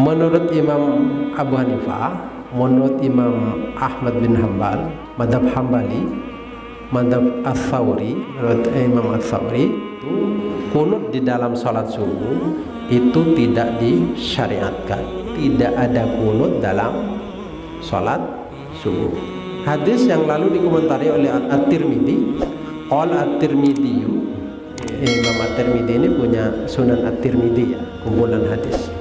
Menurut Imam Abu Hanifah, menurut Imam Ahmad bin Hanbal, madhab Hambali, madhab Ats-Tsauri, menurut Imam Ats-Tsauri, kunut di dalam sholat subuh itu tidak disyariatkan. Tidak ada kunut dalam sholat subuh. Hadis yang lalu dikomentari oleh At-Tirmidzi, qala At-Tirmidzi, Imam At-Tirmidzi ini punya Sunan At-Tirmidzi ya, kumpulan hadis.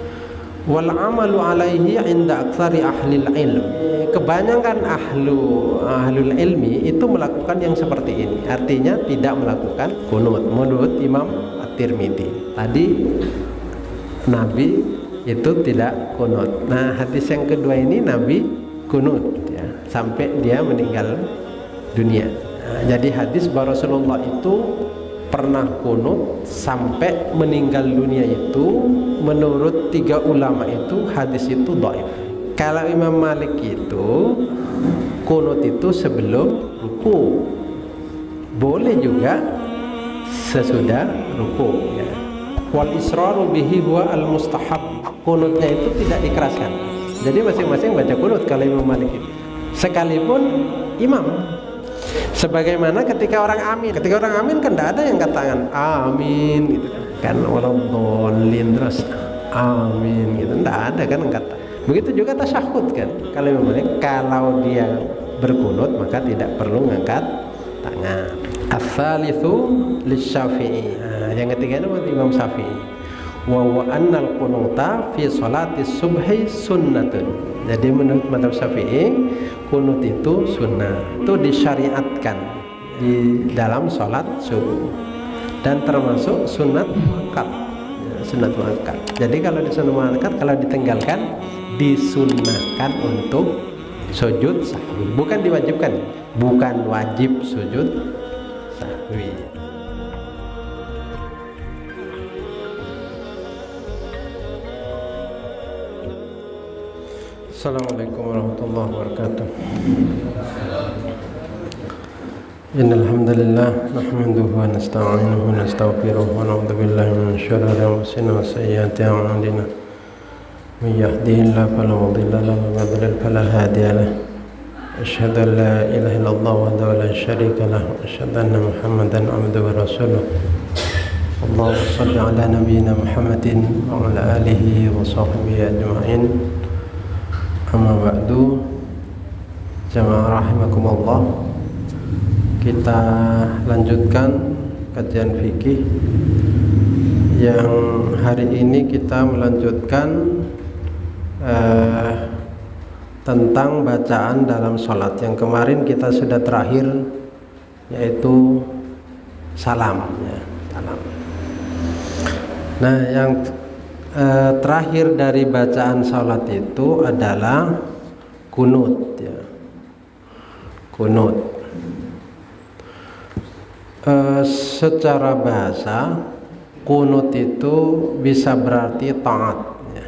Wal amalu alaihi inda aktsari ahlil ilm. Kebanyakan ahlul ilmi itu melakukan yang seperti ini. Artinya tidak melakukan kunut menurut Imam At-Tirmidzi. Tadi Nabi itu tidak kunut. Nah, hadis yang kedua ini Nabi kunut ya, sampai dia meninggal dunia. Nah, jadi hadis bahwa Rasulullah itu pernah kunut sampai meninggal dunia itu menurut 3 ulama itu hadis itu dhaif. Kalau Imam Malik itu kunut itu sebelum ruku, boleh juga sesudah ruku ya. Wal israru bihi huwa al mustahab. Kunutnya itu tidak dikeraskan. Jadi masing-masing baca kunut kalau Imam Malik itu. Sekalipun imam. Sebagaimana ketika orang amin kan tidak ada yang katakan amin gitu kan, waladhdallin terus amin gitu, tidak ada kan kata. Begitu juga tasyahud kan, kalau dia berkunut maka tidak perlu ngangkat tangan. Ats-tsalitsu lisy-Syafi'i. Nah, yang ketiga itu Imam Syafi'i. Wa huwa annal qunuta fi sholati subhi sunnatun. Jadi menurut mazhab Syafi'i, kunut itu sunnah, itu disyariatkan di dalam sholat subuh dan termasuk sunat muakkad. Sunat muakkad. Jadi kalau di sunat muakkad, kalau ditinggalkan disunnahkan untuk sujud sahwi, bukan diwajibkan, bukan wajib sujud sahwi. Assalamualaikum warahmatullahi wabarakatuh. Innal hamdalillah nahmaduhu wa nasta'inuhu wa nastaghfiruhu wa na'udzu billahi min shururi anfusina wa sayyiati a'malina. May yahdihillahu fala mudilla lahu wa may yudlil fala hadiya lahu. Asyhadu an la ilaha illallah wahdahu la syarika lahu wa asyhadu anna Muhammadan 'abduhu wa rasuluh. Allahumma shalli 'ala nabiyyina Muhammadin wa 'ala alihi wa sahbihi ajma'in. Amma ba'du, jamaah rahimakumullah. Kita lanjutkan kajian fikih yang hari ini kita melanjutkan tentang bacaan dalam sholat. Yang kemarin kita sudah terakhir, yaitu salam ya, salam. Nah, yang terakhir dari bacaan salat itu adalah kunut ya. Kunut secara bahasa kunut itu bisa berarti taat ya.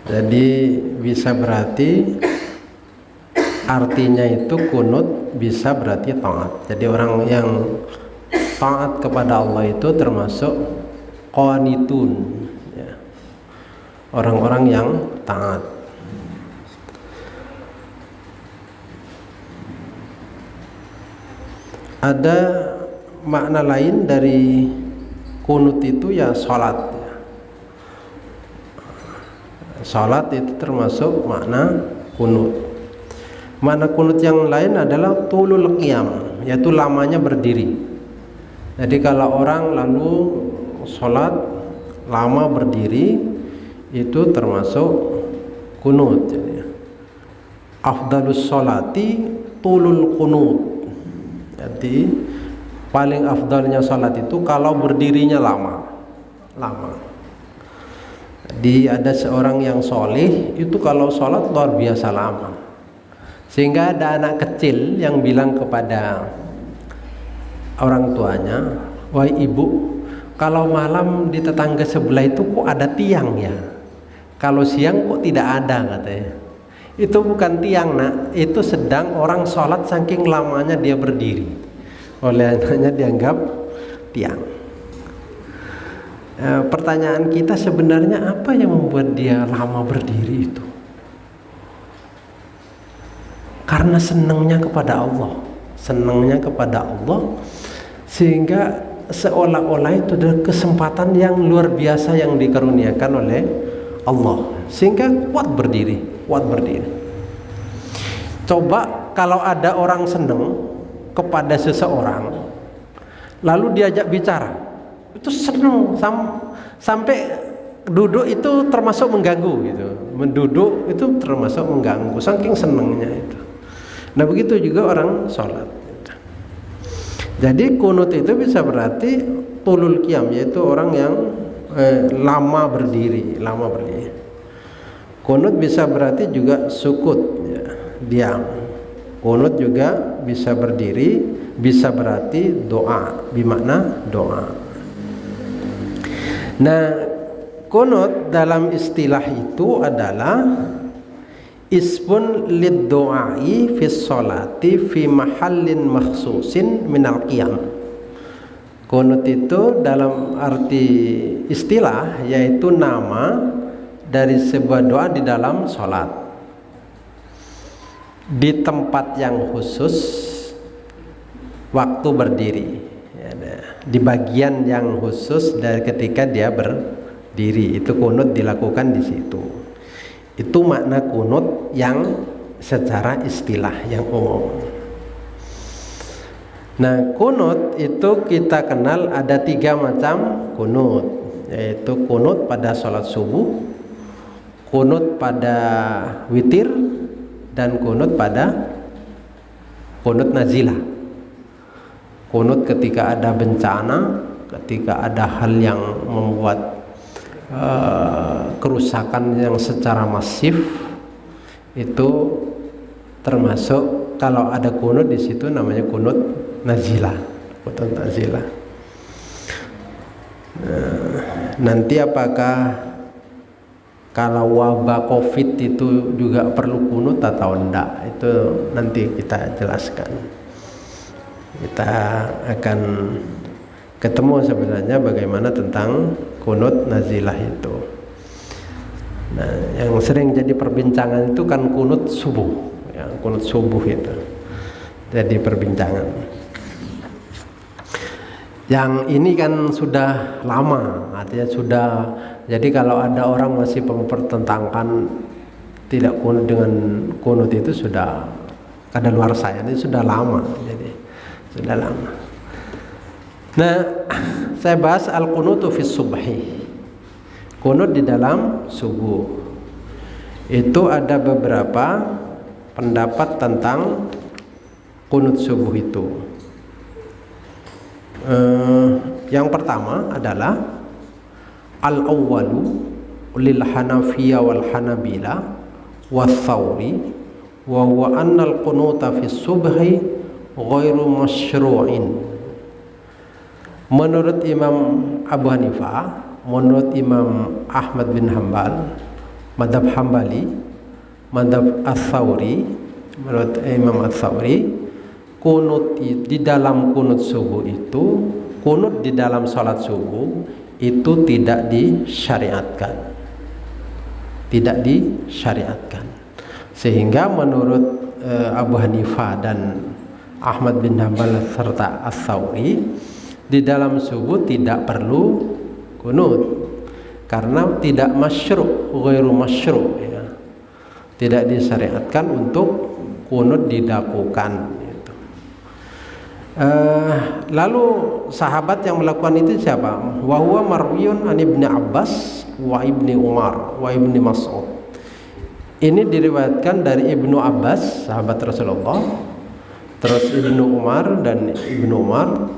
Jadi bisa berarti artinya itu kunut bisa berarti taat. Jadi orang yang taat kepada Allah itu termasuk qanitun ya. Orang-orang yang taat. Ada makna lain dari kunut itu ya salat ya. Salat itu termasuk makna kunut. Makna kunut yang lain adalah tulul qiyam, yaitu lamanya berdiri. Jadi kalau orang lalu sholat lama berdiri itu termasuk kunut. Afdalus sholati tulul kunut. Jadi paling afdalnya sholat itu kalau berdirinya lama. Jadi ada seorang yang solih itu kalau sholat luar biasa lama, sehingga ada anak kecil yang bilang kepada orang tuanya, wahai ibu, kalau malam di tetangga sebelah itu kok ada tiang ya, Kalau siang kok tidak ada katanya. Itu bukan tiang nak, itu sedang orang sholat saking lamanya dia berdiri. Oleh anaknya dianggap tiang. Pertanyaan kita sebenarnya apa yang membuat dia lama berdiri itu? Karena senangnya kepada Allah. Senangnya kepada Allah sehingga seolah-olah itu adalah kesempatan yang luar biasa yang dikaruniakan oleh Allah sehingga kuat berdiri. Coba kalau ada orang senang kepada seseorang lalu diajak bicara, itu senang sampai duduk itu termasuk mengganggu gitu. Menduduk itu termasuk mengganggu saking senangnya itu. Nah begitu juga orang sholat. Jadi kunut itu bisa berarti tulul qiyam, yaitu orang yang lama berdiri. Kunut bisa berarti juga sukut, ya, diam. Kunut juga bisa berdiri, bisa berarti doa, bermakna doa. Nah, kunut dalam istilah itu adalah ismun lid doai fi sholati fi mahallin makhsusin minal qiyam. Kunut itu dalam arti istilah yaitu nama dari sebuah doa di dalam sholat di tempat yang khusus waktu berdiri, ya, di bagian yang khusus dari ketika dia berdiri, itu kunut dilakukan di situ. Itu makna kunut yang secara istilah yang umum. Nah, kunut itu kita kenal ada 3 macam kunut, yaitu kunut pada sholat subuh, kunut pada witir, dan kunut pada kunut nazilah. Kunut ketika ada bencana, ketika ada hal yang membuat kerusakan yang secara masif, itu termasuk kalau ada kunut di situ namanya kunut nazilah. Kunut nazilah. Nanti apakah kalau wabah COVID itu juga perlu kunut atau enggak, itu nanti kita jelaskan. Kita akan ketemu sebenarnya bagaimana tentang kunut nazilah itu. Nah, yang sering jadi perbincangan itu kan kunut subuh, ya, kunut subuh itu jadi perbincangan. Yang ini kan sudah lama, artinya sudah. Jadi kalau ada orang masih mempertentangkan tidak kunut dengan kunut itu sudah kadaluarsa, ini sudah lama. Jadi sudah lama. Nah, saya bahas al-qunutu fi subhi. Kunut di dalam subuh. Itu ada beberapa pendapat tentang kunut subuh itu. Yang pertama adalah al-awwalu lil Hanafiyah wal Hanabila wal Thawri wa huwa anna al-qunuta fi subhi ghairu masyru'in. Menurut Imam Abu Hanifah, menurut Imam Ahmad bin Hanbal, madhab Hambali, madhab Ats-Tsauri, menurut Imam Ats-Tsauri, kunut di dalam kunut subuh itu, kunut di dalam salat subuh itu tidak disyariatkan, tidak disyariatkan. Sehingga menurut Abu Hanifah dan Ahmad bin Hanbal serta Ats-Tsauri, di dalam subuh tidak perlu kunut karena tidak masyru', ghairu masyru', ya. Tidak disyariatkan untuk kunut dilakukan. Lalu sahabat yang melakukan itu siapa? Wa huwa marwiyun an Ibnu Abbas wa Ibnu Umar wa Ibnu Mas'ud. Ini diriwayatkan dari Ibnu Abbas, sahabat Rasulullah, terus Ibnu Umar dan Ibnu Umar,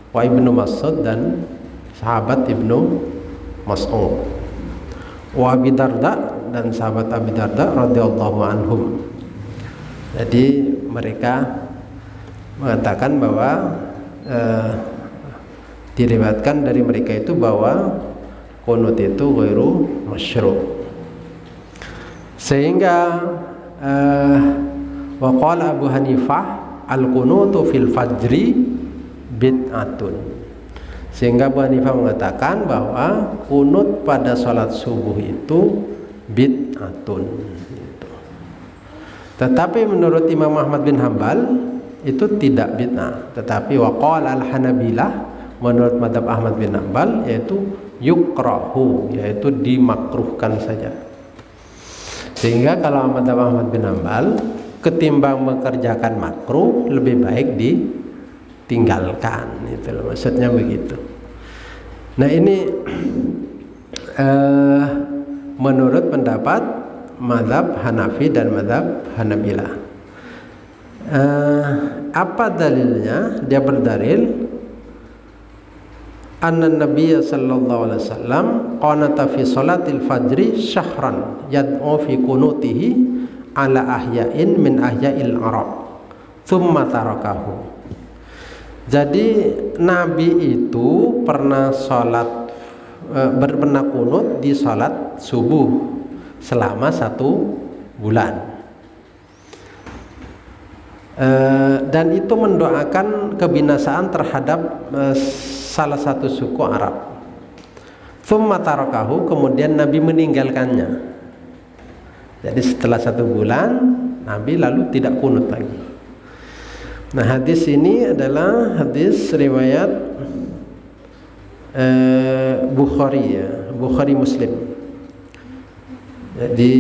wa Ibnu Mas'ud dan sahabat Ibnu Mas'ud, wa Abi Darda dan sahabat Abi Darda radhiyallahu anhum. Jadi mereka mengatakan bahwa diriwayatkan dari mereka itu bahwa kunut itu ghairu masyru'. Sehingga waqala Abu Hanifah al-qunutu fil fajri bid'atun. Sehingga Abu Hanifah mengatakan bahwa kunut pada salat subuh itu bid'atun. Tetapi menurut Imam Ahmad bin Hambal itu tidak bid'ah. Tetapi waqala al-Hanabilah, menurut madhab Ahmad bin Hambal, yaitu yukrahu, yaitu dimakruhkan saja. Sehingga kalau madhab Ahmad bin Hambal, ketimbang mengerjakan makruh lebih baik ditinggalkan. Itu loh, maksudnya begitu. Nah ini menurut pendapat mazhab Hanafi dan mazhab Hanabilah. Apa dalilnya? Dia berdalil anna Nabiy sallallahu alaihi wasallam qanata fi salatil fajri syahran yad'u fi qunutihi ala ahya'in min ahya'il arab thumma tarakahu. Jadi Nabi itu pernah pernah kunut di salat subuh selama 1 bulan, dan itu mendoakan kebinasaan terhadap salah satu suku Arab. Tsumma tarakahu, kemudian Nabi meninggalkannya. Jadi setelah 1 bulan Nabi lalu tidak kunut lagi. Nah hadis ini adalah hadis riwayat Bukhari, ya, Bukhari Muslim. Jadi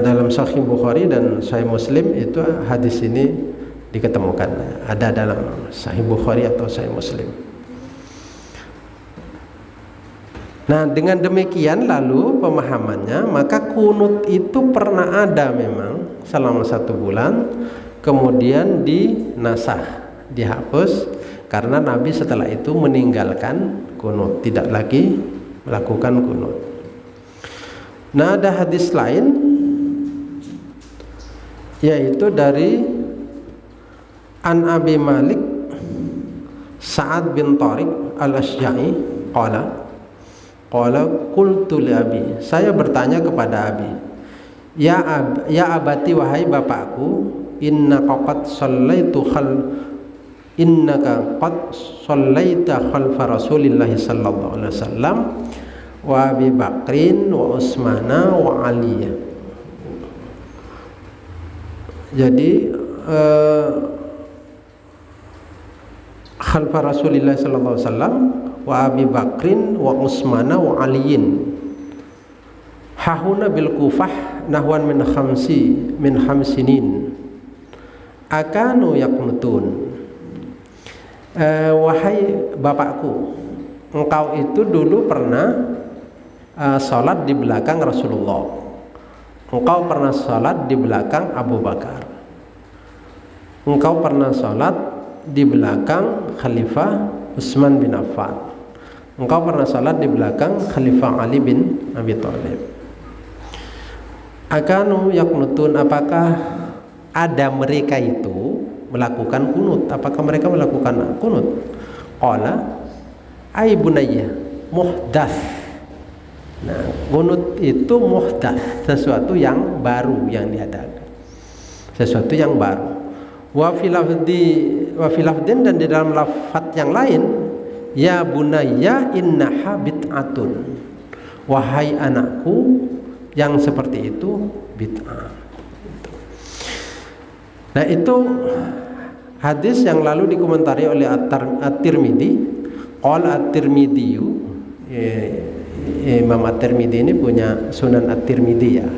dalam Sahih Bukhari dan Sahih Muslim itu hadis ini diketemukan, ada dalam Sahih Bukhari atau Sahih Muslim. Nah dengan demikian lalu pemahamannya, maka kunut itu pernah ada memang selama 1 bulan, kemudian dinasah, dihapus karena Nabi setelah itu meninggalkan kunut, tidak lagi melakukan kunut. Nah ada hadis lain, yaitu dari An Abi Malik Sa'ad bin Tariq al-Asy'a'i qala qultu li abi, saya bertanya kepada abi, ya abati, wahai bapakku, innaka qad sallaita khalfa Rasulillah sallallahu alaihi wasallam wa Abi Bakrin wa Utsmana wa Ali. Jadi khalfa Rasulillah sallallahu alaihi wasallam wa Abi Bakrin wa Utsmana wa Aliin hahuna bil Kufah nahwan min khamsinin akanu yaqnutun. Wahai bapakku, engkau itu dulu pernah salat di belakang Rasulullah, engkau pernah salat di belakang Abu Bakar, engkau pernah salat di belakang Khalifah Utsman bin Affan, engkau pernah salat di belakang Khalifah Ali bin Abi Thalib. Akanu yaqnutun, apakah ada mereka itu melakukan kunut? Apakah mereka melakukan kunut? Qala ay bunayya muhdats. Nah, kunut itu muhdats, sesuatu yang baru yang diadakan, sesuatu yang baru. Wa fil lafdin, dan di dalam lafaz yang lain, ya bunayya innaha bid'atun, wahai anakku, yang seperti itu bid'ah. Nah itu hadis yang lalu dikomentari oleh At-Tirmidzi. Qala At-Tirmidzi, Imam At-Tirmidzi ini punya Sunan At-Tirmidzi, ya,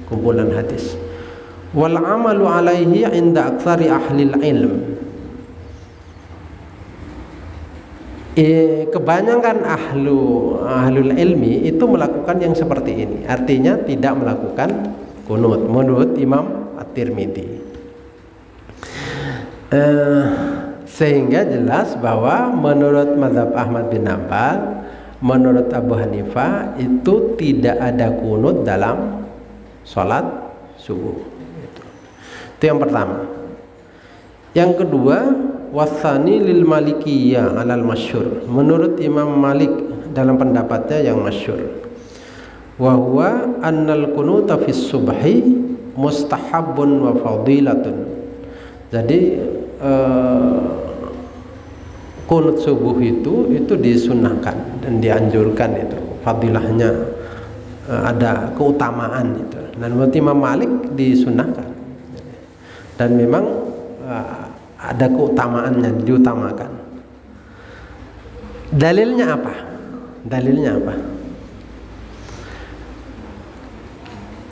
kumpulan hadis. Wal amalu alaihi inda aktsari ahli ilm. Kebanyakan ahlul ilmi itu melakukan yang seperti ini, artinya tidak melakukan kunut menurut Imam At-Tirmidzi. Sehingga jelas bahwa menurut mazhab Ahmad bin Hambal, menurut Abu Hanifah itu tidak ada kunut dalam sholat subuh. Itu yang pertama. Yang kedua, wasani lil malikiyah alal masyhur, menurut Imam Malik dalam pendapatnya yang masyhur, wa huwa annal qunuta fis subhi mustahabbun wa fadilatun. Jadi kunut subuh itu disunahkan dan dianjurkan, itu fadilahnya, ada keutamaan itu. Dan menurut Imam Malik disunahkan dan memang ada keutamaannya, diutamakan. Dalilnya apa?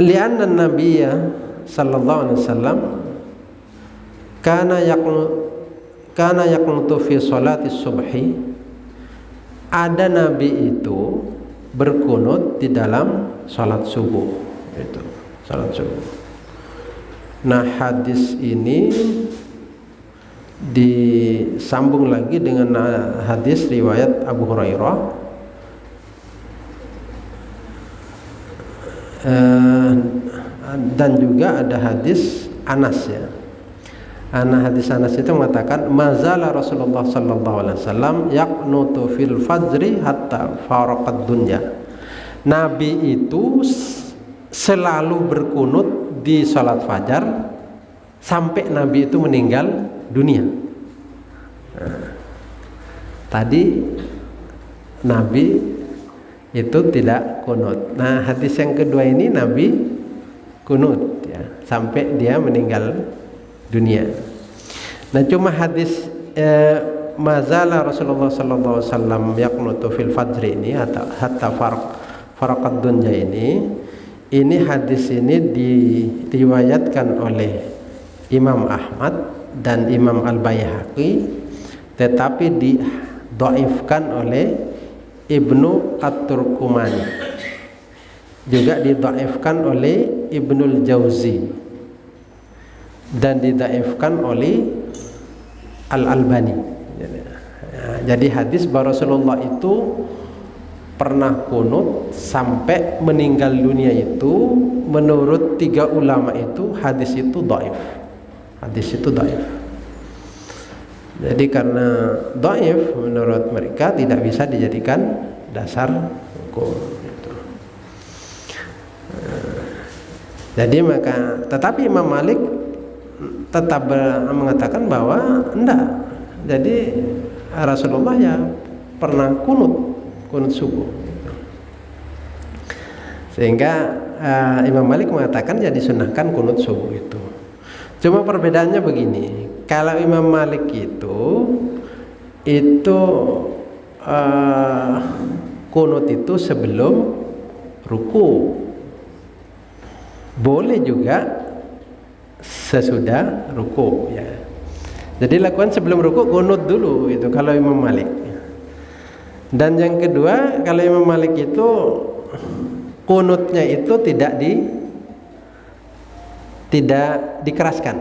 Lianna Nabiyya sallallahu alaihi wasallam kana yaqnutu fi salati subhi. Ada Nabi itu berkunut di dalam salat subuh, itu salat subuh. Nah, hadis ini disambung lagi dengan hadis riwayat Abu Hurairah, dan juga ada hadis Anas, ya. Hadis Anas itu mengatakan mazala Rasulullah sallallahu alaihi wasallam yaqnutu fil fajri hatta faraqad dunya. Nabi itu selalu berkunut di salat fajar sampai Nabi itu meninggal dunia. Tadi Nabi itu tidak kunut. Nah, hadis yang kedua ini Nabi kunut, ya, sampai dia meninggal dunia. Nah, cuma hadis mazala Rasulullah sallallahu alaihi wasallam yaqnutu fil fajri ini hatta faraqad dunya ini hadis ini diriwayatkan oleh Imam Ahmad dan Imam Al-Baihaqi, tetapi didhaifkan oleh Ibnu At-Turkumani, juga didhaifkan oleh Ibnul Jauzi, dan didhaifkan oleh Al-Albani. Jadi hadis bahwa Rasulullah itu pernah kunut sampai meninggal dunia itu, menurut 3 ulama itu hadis itu dhaif. Jadi karena dhaif menurut mereka tidak bisa dijadikan dasar hukum. Jadi tetapi Imam Malik tetap mengatakan bahwa enggak. Jadi Rasulullah ya pernah kunut subuh. Sehingga Imam Malik mengatakan ya disunahkan kunut subuh itu. Cuma perbedaannya begini, kalau Imam Malik itu kunut itu sebelum ruku, boleh juga sesudah ruku, ya. Jadi lakukan sebelum ruku, kunut dulu itu kalau Imam Malik. Dan yang kedua, kalau Imam Malik itu kunutnya itu tidak dikeraskan.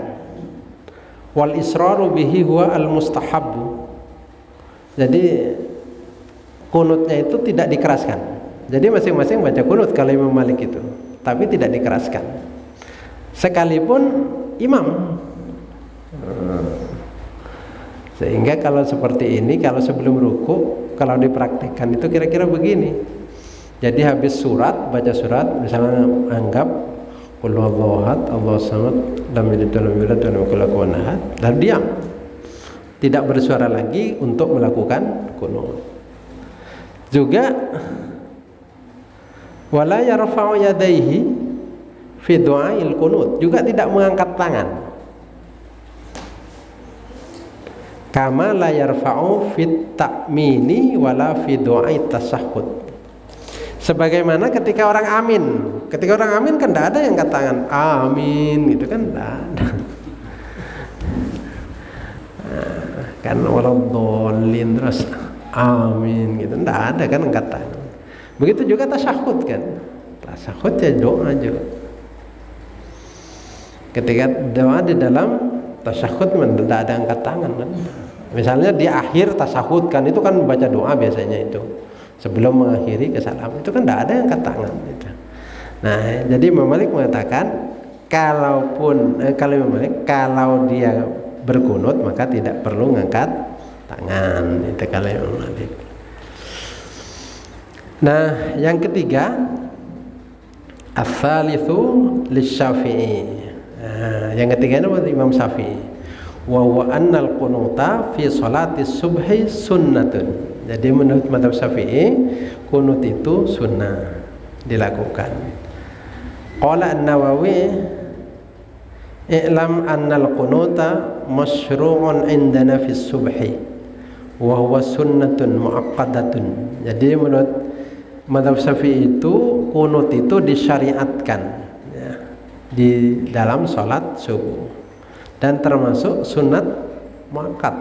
Wal israru bihi huwa al mustahabbu. Jadi kunutnya itu tidak dikeraskan. Jadi masing-masing baca kunut kalau Imam Malik itu, tapi tidak dikeraskan. Sekalipun imam. Sehingga kalau seperti ini, kalau sebelum ruku, kalau dipraktikkan itu kira-kira begini. Jadi habis surat, baca surat, misalnya anggap qul huwallahu ahad, Allahu samad, lam yalid walam yulad walam yakul lahu kufuwan ahad, dan diam. Tidak bersuara lagi untuk melakukan qunut. Juga wala yarfa'u yadayhi fi du'ail qunut, juga tidak mengangkat tangan. Kama la yarfa'u fit ta'mini wala fi du'ait tasahhud. Sebagaimana ketika orang amin kan tidak ada yang angkat tangan amin gitu kan, tidak ada. Kan waladhdallin terus amin gitu, tidak ada kan angkat tangan. Begitu juga tasyahud kan, tasyahud ya doa juga. Ketika doa di dalam tasyahud tidak ada angkat tangan kan. Misalnya di akhir tasyahud kan, itu kan baca doa biasanya itu sebelum mengakhiri ke salam, itu kan tidak ada yang angkat tangan gitu. Nah, jadi Imam Malik mengatakan kalau dia berkunut maka tidak perlu mengangkat tangan, itu kalau Imam Malik. Nah, yang ketiga Ats-tsalitsu lisy-Syafi'i. Yang ketiga itu Imam Syafi'i. Wa huwa annal qunuta fi sholati subhi sunnatun. Jadi menurut mazhab Syafi'i, kunut itu sunnah dilakukan. Qala An-Nawawi, i'lam annal qunuta masyru'un indana fi subhi wa huwa sunnatun muaqqadatun. Jadi menurut mazhab Syafi'i itu kunut itu disyariatkan ya, di dalam sholat subuh dan termasuk sunat muakkad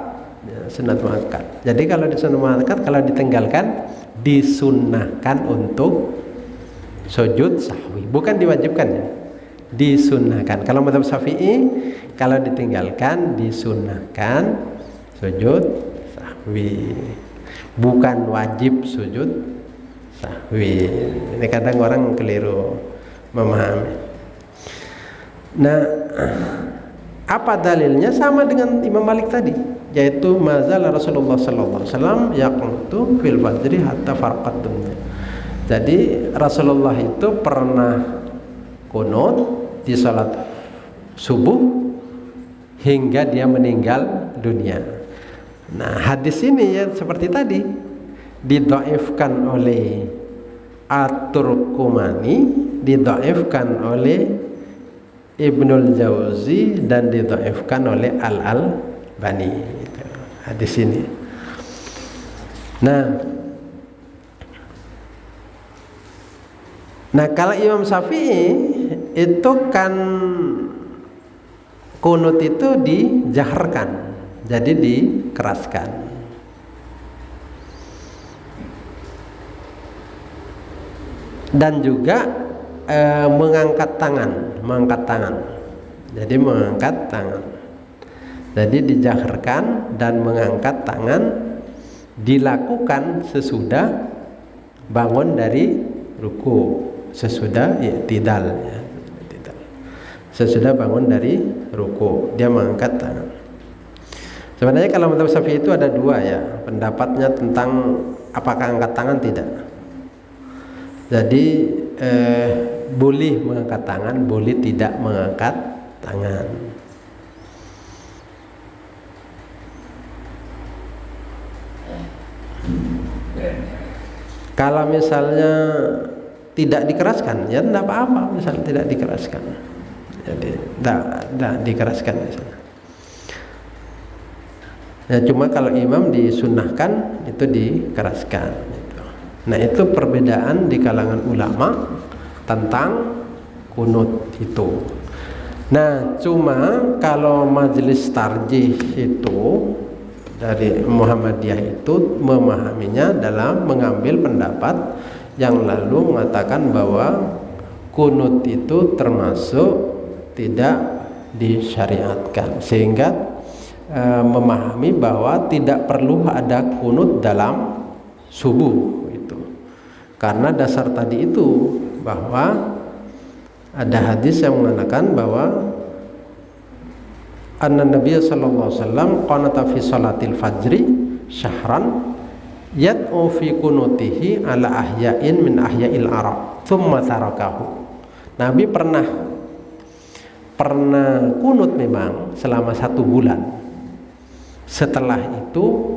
ya, sunat muakkad. Jadi kalau di sunat muakkad, kalau ditinggalkan disunnahkan untuk sujud sahwi, bukan diwajibkan ya, disunnahkan. Kalau mazhab Syafi'i, kalau ditinggalkan disunnahkan sujud sahwi, bukan wajib sujud sahwi. Ini kadang orang keliru memahami. Nah, apa dalilnya? Sama dengan Imam Malik tadi, yaitu mazal Rasulullah sallallahu alaihi wasallam yaqutu fil fajri hatta farqat dunya. Jadi Rasulullah itu pernah kunut di salat subuh hingga dia meninggal dunia. Nah, hadis ini ya seperti tadi didhaifkan oleh At-Turkumani, didhaifkan oleh Ibnul Jauzi, dan didhaifkan oleh Al-Albani. Hadis ini. Nah, kalau Imam Syafi'i itu kan kunut itu dijaharkan, jadi dikeraskan. Dan juga mengangkat tangan. Jadi mengangkat tangan. Jadi dijaharkan dan mengangkat tangan dilakukan sesudah bangun dari ruku, sesudah i'tidal ya, sesudah bangun dari ruku dia mengangkat tangan. Sebenarnya kalau mazhab Syafi'i itu ada dua ya pendapatnya tentang apakah angkat tangan tidak. Jadi boleh mengangkat tangan, boleh tidak mengangkat tangan. Kalau misalnya tidak dikeraskan, ya tidak apa-apa. Misalnya tidak dikeraskan, jadi tidak dikeraskan misalnya. Ya, cuma kalau imam disunnahkan itu dikeraskan. Nah, itu perbedaan di kalangan ulama tentang kunut itu. Nah, cuma kalau majelis tarjih itu dari Muhammadiyah itu memahaminya dalam mengambil pendapat yang lalu mengatakan bahwa kunut itu termasuk tidak disyariatkan, sehingga memahami bahwa tidak perlu ada kunut dalam subuh. Karena dasar tadi itu bahwa ada hadis yang mengatakan bahwa anna Nabiy sallallahu alaihi wasallam qanata fi salatil fajri syahran yad'u fi kunutihi ala ahya'in min ahya'il arab thumma tarakahu. Nabi pernah kunut memang selama 1 bulan. Setelah itu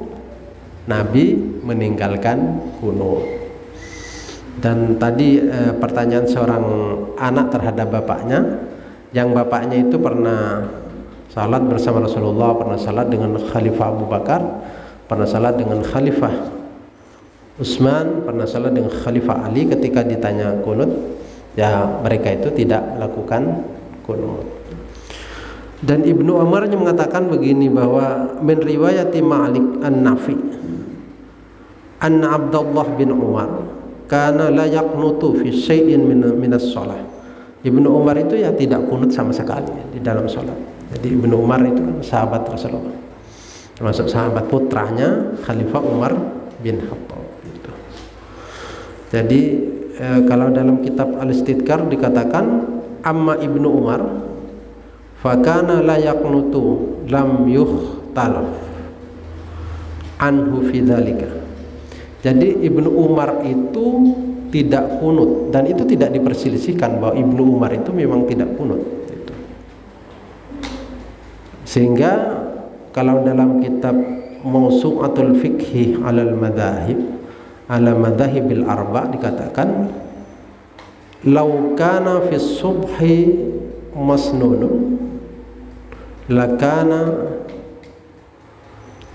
Nabi meninggalkan kunut. Dan tadi pertanyaan seorang anak terhadap bapaknya, yang bapaknya itu pernah salat bersama Rasulullah, pernah salat dengan Khalifah Abu Bakar, pernah salat dengan Khalifah Utsman, pernah salat dengan Khalifah Ali. Ketika ditanya kunut, ya mereka itu tidak melakukan kunut. Dan Ibnu Umar mengatakan begini, bahwa min riwayati Malik an-Nafi anna Abdullah bin Umar karena la yaqnutu fi syai'in minas shalah. Ibnu Umar itu ya tidak kunut sama sekali di dalam salat. Jadi Ibnu Umar itu kan sahabat Rasulullah, termasuk sahabat putranya Khalifah Umar bin Khattab gitu. Jadi kalau dalam kitab Al-Istidkar dikatakan amma Ibnu Umar fakana la yaqnutu lam yukhtalaf anhu fi dzalika. Jadi Ibnu Umar itu tidak kunut, dan itu tidak diperselisihkan bahwa Ibnu Umar itu memang tidak kunut gitu. Sehingga kalau dalam kitab Mawsu'atul Fiqhi ala madhahibil arba dikatakan law kana fis subhi masnunun lakana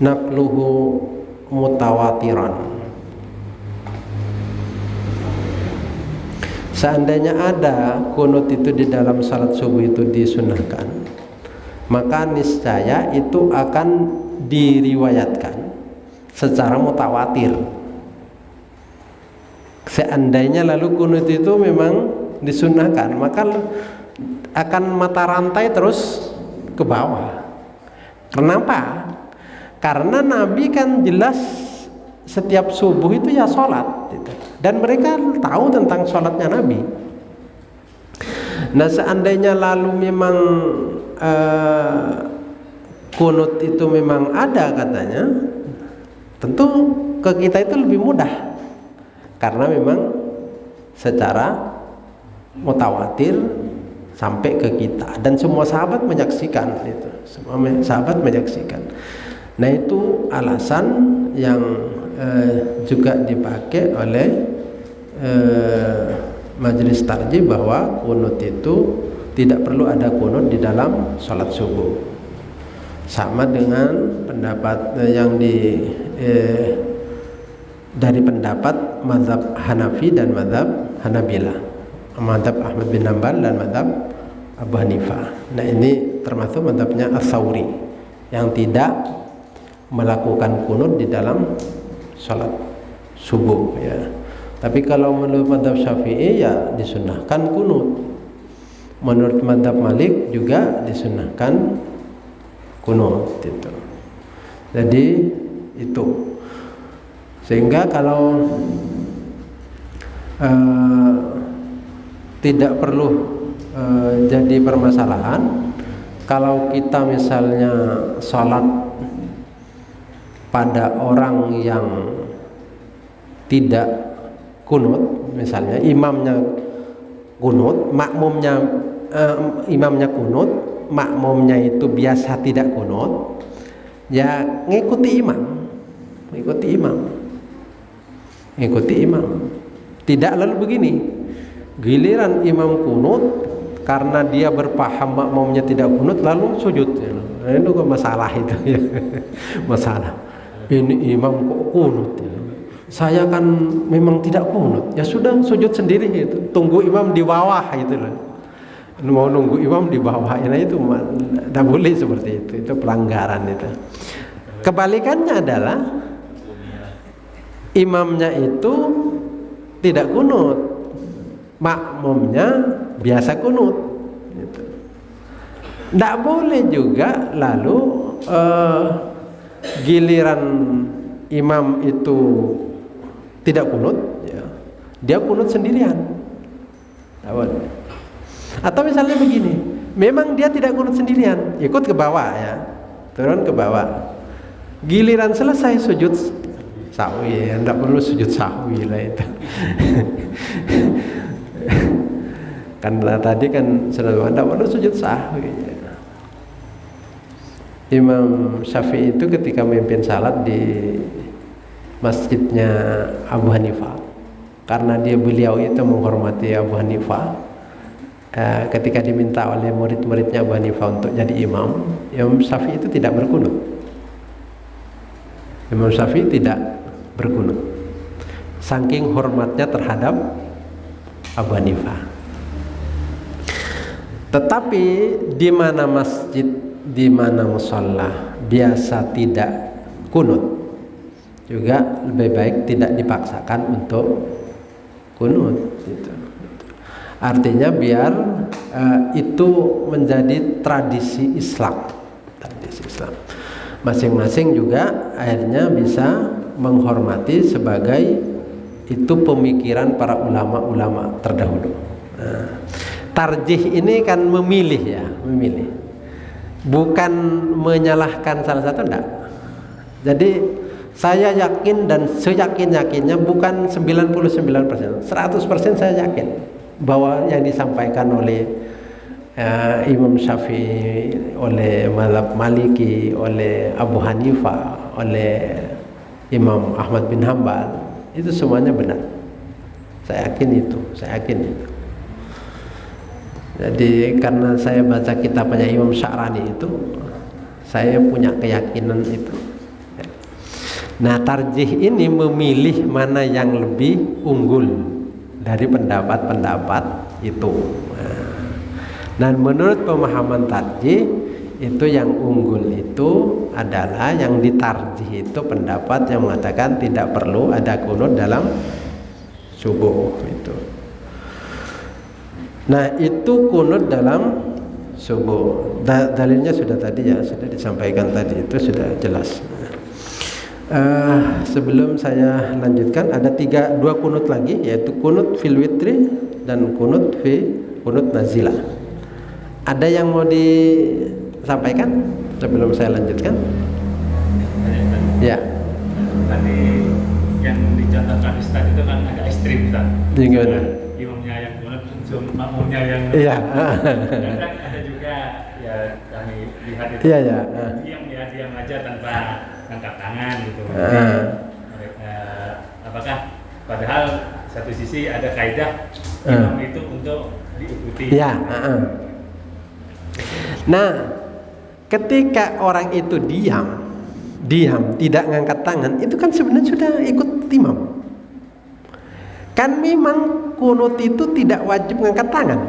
naqluhu mutawatiran. Seandainya ada kunut itu di dalam salat subuh itu disunahkan, maka niscaya itu akan diriwayatkan secara mutawatir. Seandainya lalu kunut itu memang disunahkan, maka akan mata rantai terus ke bawah. Kenapa? Karena Nabi kan jelas setiap subuh itu ya sholat gitu. Dan mereka tahu tentang sholatnya Nabi. Nah, seandainya lalu memang kunut itu memang ada katanya, tentu ke kita itu lebih mudah, karena memang secara mutawatir sampai ke kita dan semua sahabat menyaksikan itu. Semua sahabat menyaksikan. Nah, itu alasan yang juga dipakai oleh majelis tarjih bahwa kunut itu tidak perlu ada kunut di dalam sholat subuh. Sama dengan pendapat yang dari pendapat mazhab Hanafi dan mazhab Hanabilah, mazhab Ahmad bin Hanbal dan mazhab Abu Hanifah. Nah, ini termasuk mazhabnya As-Tsauri yang tidak melakukan kunut di dalam sholat subuh ya. Tapi kalau menurut mazhab Syafi'i ya disunahkan kunut. Menurut mazhab Malik juga disunahkan kunut itu. Jadi itu. Sehingga kalau tidak perlu jadi permasalahan kalau kita misalnya sholat pada orang yang tidak kunut, misalnya imamnya kunut, imamnya kunut, makmumnya itu biasa tidak kunut, ya ngikuti imam. Tidak lalu begini, giliran imam kunut karena dia berpaham makmumnya tidak kunut lalu sujud. Nah, itu kok masalah itu ya. Masalah. Ini imam kok kunut ya. Saya kan memang tidak kunut. Ya sudah, sujud sendiri itu. Tunggu imam di bawah itu loh. Mau nunggu imam di bawah, nah itu tidak boleh seperti itu. Itu pelanggaran itu. Kebalikannya adalah imamnya itu tidak kunut, makmumnya biasa kunut. Tidak boleh juga lalu giliran imam itu tidak kunut, ya, dia kunut sendirian. Atau misalnya begini, memang dia tidak kunut sendirian, ikut ke bawah ya, turun ke bawah. Giliran selesai sujud sahwi, ya, tidak perlu sujud sahwi lah itu. Karena tadi kan sudah tidak perlu sujud sahwi. Imam Syafi'i itu ketika memimpin salat di masjidnya Abu Hanifah, karena beliau itu menghormati Abu Hanifah, ketika diminta oleh murid-muridnya Abu Hanifah untuk jadi imam, Imam Syafi'i itu tidak berkunut. Imam Syafi'i tidak berkunut, saking hormatnya terhadap Abu Hanifah. Tetapi di mana masjid, di mana musalla biasa tidak kunut, juga lebih baik tidak dipaksakan untuk kunut gitu. Artinya biar itu menjadi tradisi Islam. Masing-masing juga akhirnya bisa menghormati sebagai itu pemikiran para ulama-ulama terdahulu. Tarjih ini kan memilih ya, bukan menyalahkan salah satu, enggak. Jadi Saya yakin dan seyakin-yakinnya bukan 99%, 100% saya yakin bahwa yang disampaikan oleh Imam Syafi'i, oleh mazhab Maliki, oleh Abu Hanifah, oleh Imam Ahmad bin Hambal, itu semuanya benar. Saya yakin itu. Jadi karena saya baca kitabnya Imam Sya'rani itu, saya punya keyakinan itu. Nah, tarjih ini memilih mana yang lebih unggul dari pendapat-pendapat itu. Dan menurut pemahaman tarjih itu yang unggul itu adalah yang ditarjih itu pendapat yang mengatakan tidak perlu ada qunut dalam subuh itu. Nah, itu qunut dalam subuh. Dalilnya sudah tadi ya, sudah disampaikan tadi, itu sudah jelas. Sebelum saya lanjutkan, ada dua kunut lagi, yaitu kunut fil witri dan kunut nazilah. Ada yang mau disampaikan sebelum saya lanjutkan? Ya. Tadi yang dicontohkan Ustaz itu kan agak ekstrim, Ustaz. Gimana? Imamnya yang kunut, makmumnya yang. Iya. Kan ada juga ya kami lihat itu. Iya ya. Diam aja tanpa angkat tangan gitu. Apakah padahal satu sisi ada kaidah imam itu untuk diikuti. Ya. Nah, ketika orang itu diam tidak ngangkat tangan, itu kan sebenarnya sudah ikut imam. Kan memang kunut itu tidak wajib ngangkat tangan.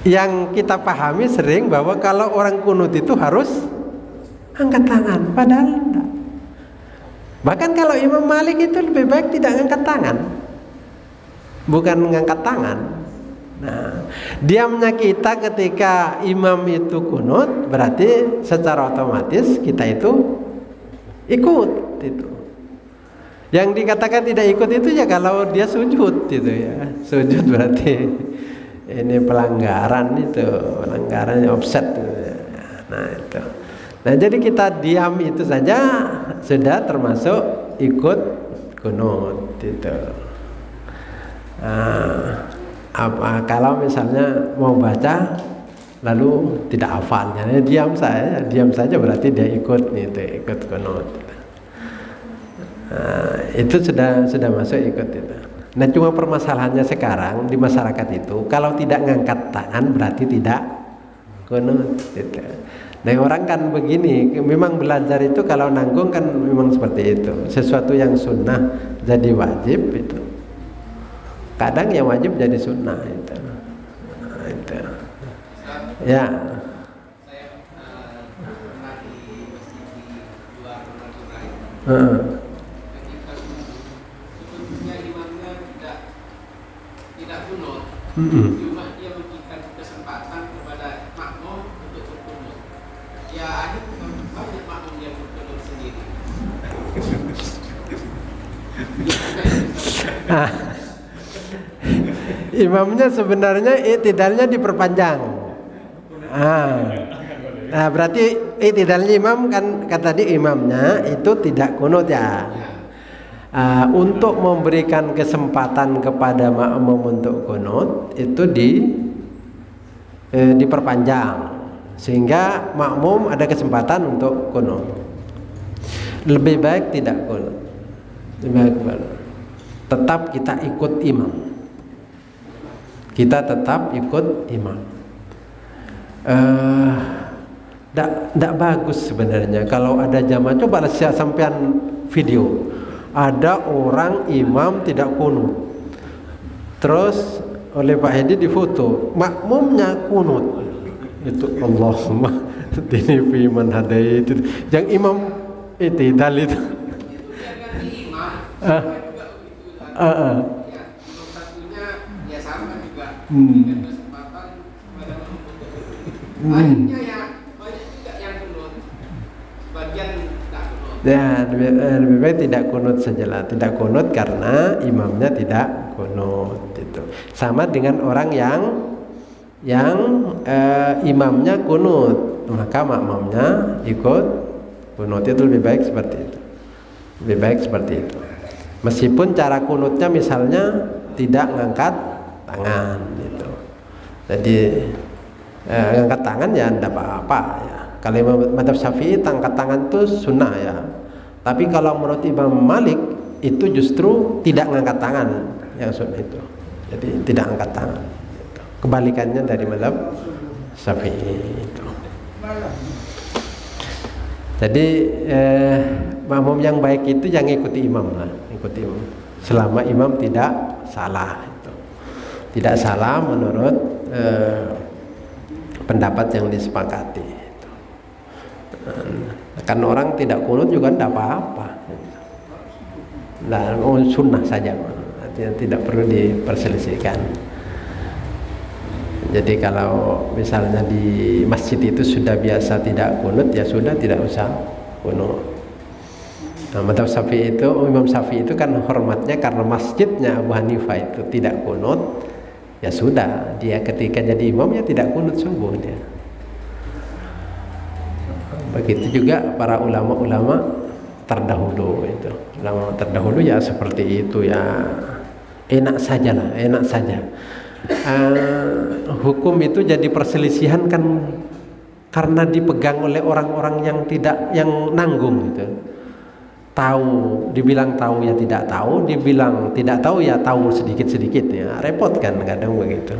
Yang kita pahami sering bahwa kalau orang kunut itu harus angkat tangan, padahal enggak. Bahkan kalau Imam Malik itu lebih baik tidak angkat tangan, bukan mengangkat tangan. Nah, diamnya kita ketika imam itu kunut berarti secara otomatis kita itu ikut itu. Yang dikatakan tidak ikut itu ya kalau dia sujud gitu ya. Sujud berarti ini pelanggaran offset gitu. Nah itu. Nah jadi kita diam itu saja sudah termasuk ikut kunut itu. Kalau misalnya mau baca lalu tidak hafalnya, diam saja berarti dia ikut kunut. Itu sudah masuk ikut itu. Nah cuma permasalahannya sekarang di masyarakat itu kalau tidak ngangkat tangan berarti tidak kunut gitu. Nah orang kan begini, memang belajar itu kalau nanggung kan memang seperti itu. Sesuatu yang sunnah jadi wajib itu. Kadang yang wajib jadi sunnah itu. Itu. Ya. Cuma dia memberikan kesempatan kepada makmum untuk berkunut. Ya akhirnya banyak makmum yang berkunut sendiri. Imamnya sebenarnya i'tidalnya diperpanjang. Nah berarti i'tidalnya imam kan kata tadi imamnya itu tidak kunut ya. Untuk memberikan kesempatan kepada makmum untuk kunut itu diperpanjang sehingga makmum ada kesempatan untuk kunut. Lebih baik tidak kunut. Tetap kita ikut imam. Kita tetap ikut imam. Tidak bagus sebenarnya kalau ada jamaah. Coba sampean video. Ada orang imam tidak kunut, terus oleh Pak Hedi difoto makmumnya kunut. Itu Allahumma ini firman hadai itu yang imam i'tidal itu. Satunya ya sama juga memberikan kesempatan pada akhirnya ya banyak juga yang kunut, sebagian tak kunut. Ya lebih baik tidak kunut sajalah. Tidak kunut karena imamnya tidak kunut itu. Sama dengan orang yang imamnya kunut, maka makmumnya ikut Kunut itu lebih baik seperti itu. Lebih baik seperti itu. Meskipun cara kunutnya misalnya tidak ngangkat tangan gitu. Jadi ngangkat tangan ya tidak apa-apa ya. Kalau madzhab Syafi'i angkat tangan itu sunnah ya. Tapi kalau menurut Imam Malik itu justru tidak ngangkat tangan yang sunnah itu. Jadi tidak angkat tangan. Kebalikannya dari madzhab Syafi'i itu. Jadi makmum yang baik itu yang ikuti imam lah, ikuti imam. Selama imam tidak salah itu. Tidak salah menurut pendapat yang disepakati. Kan orang tidak kunut juga tidak apa-apa. Nah, sunnah saja, artinya tidak perlu diperselisihkan. Jadi kalau misalnya di masjid itu sudah biasa tidak kunut, ya sudah tidak usah kunut. Nah, madzhab Syafi'i itu, Imam Syafi'i itu kan hormatnya karena masjidnya Abu Hanifah itu tidak kunut, ya sudah dia ketika jadi imam ya tidak kunut subuh dia. Begitu juga para ulama-ulama terdahulu itu. Ulama terdahulu ya seperti itu ya, enak saja lah, enak saja. Hukum itu jadi perselisihan kan karena dipegang oleh orang-orang yang nanggung gitu. Tahu, dibilang tahu ya tidak tahu, dibilang tidak tahu ya tahu sedikit-sedikit ya. Repot kan kadang begitu.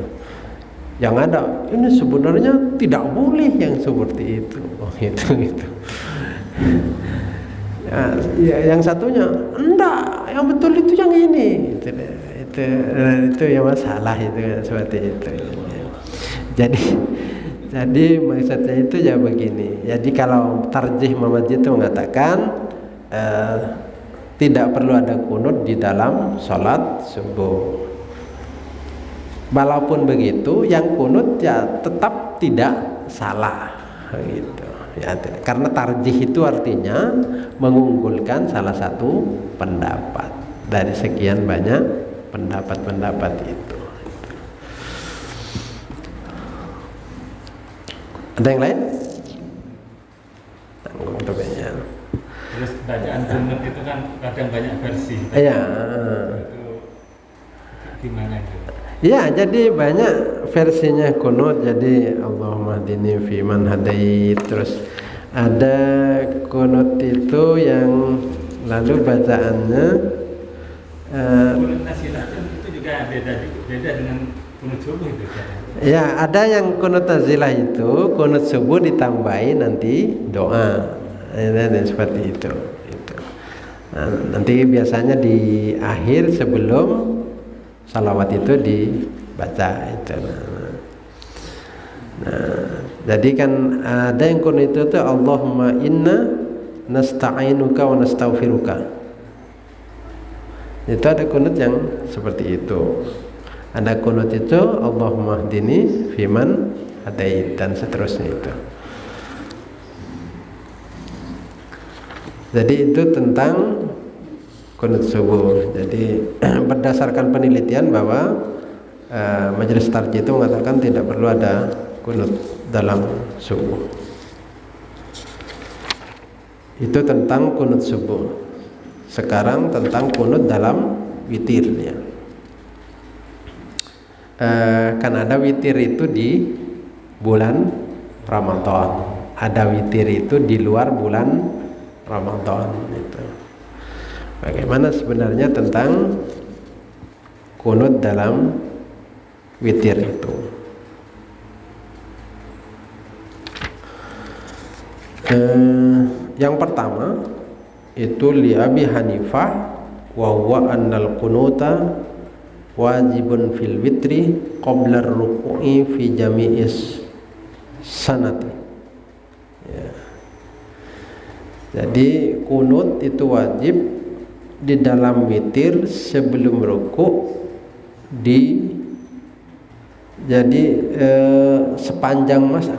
Yang ada ini sebenarnya tidak boleh yang seperti itu. Oh, gitu. Ya, yang satunya enggak, yang betul itu yang ini. Itu yang masalah itu seperti itu. Jadi maksudnya itu ya begini. Jadi kalau tarjih Muhammadiyah itu mengatakan tidak perlu ada kunut di dalam sholat subuh. Walaupun begitu, yang kunut ya tetap tidak salah, gitu. Ya, karena tarjih itu artinya mengunggulkan salah satu pendapat dari sekian banyak pendapat-pendapat itu. Ada yang lain? Terus bacaan kunut itu kan kadang banyak versi. Iya. Itu gimana itu? Ya, jadi banyak versinya kunut. Jadi Allahumma hdini fi man hadait. Terus ada kunut itu yang lalu bacaannya kunut nazilah itu juga beda dengan kunut subuh itu. Ya, ada yang kunut nazilah itu kunut subuh ditambahi nanti doa. Seperti itu. Nah, nanti biasanya di akhir sebelum salawat itu dibaca itu. Nah, jadi kan ada yang kunut itu tuh Allahumma inna nasta'inuka wa nastaghfiruka. Itu ada kunut yang seperti itu. Ada kunut itu Allahumma hdini fiman hadait dan seterusnya itu. Jadi itu tentang kunut subuh. Jadi berdasarkan penelitian bahwa Majelis Tarjih itu mengatakan tidak perlu ada kunut dalam subuh. Itu tentang kunut subuh. Sekarang tentang kunut dalam witir ya. Kan ada witir itu di bulan Ramadan, ada witir itu di luar bulan Ramadan itu. Bagaimana sebenarnya tentang kunut dalam witir itu? Yang pertama itu li Abi Hanifah wa huwa annal kunuta wajibun fil witri qabla ar-ruku'i fi jami'is sanati. Ya. Jadi kunut itu wajib di dalam witir sebelum ruku sepanjang masa.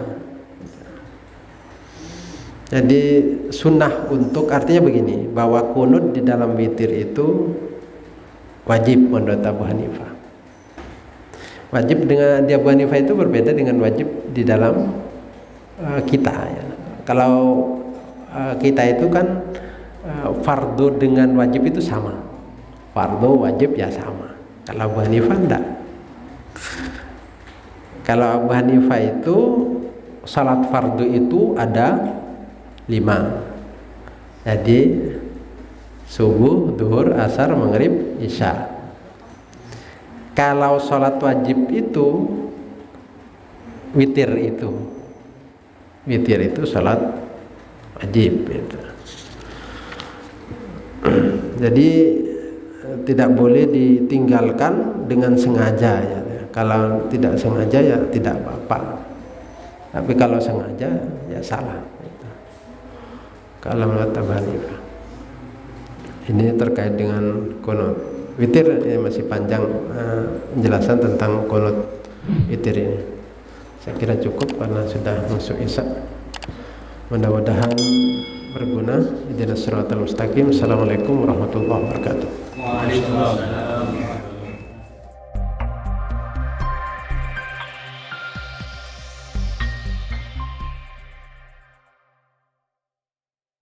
Jadi sunnah untuk, artinya begini, bahwa kunut di dalam witir itu wajib menurut Abu Hanifah. Wajib dengan di Abu Hanifah itu berbeda dengan wajib di dalam kita ya. Kalau kita itu kan fardu dengan wajib itu sama. Fardu wajib ya sama. Kalau Abu Hanifah enggak. Kalau Abu Hanifah itu salat fardu itu ada 5. Jadi subuh, duhur, asar, maghrib, isya. Kalau salat wajib itu witir itu salat wajib gitu. Jadi tidak boleh ditinggalkan dengan sengaja ya. Kalau tidak sengaja ya tidak apa-apa. Tapi kalau sengaja ya salah gitu. Kalau menurut Abu Hanifah. Ini terkait dengan qunut witir, ya masih panjang penjelasan tentang qunut witir ini. Saya kira cukup karena sudah masuk isya. Mudah-mudahan berguna. Ihdinas siratal mustaqim. Assalamualaikum warahmatullahi wabarakatuh. Waalaikumsalam.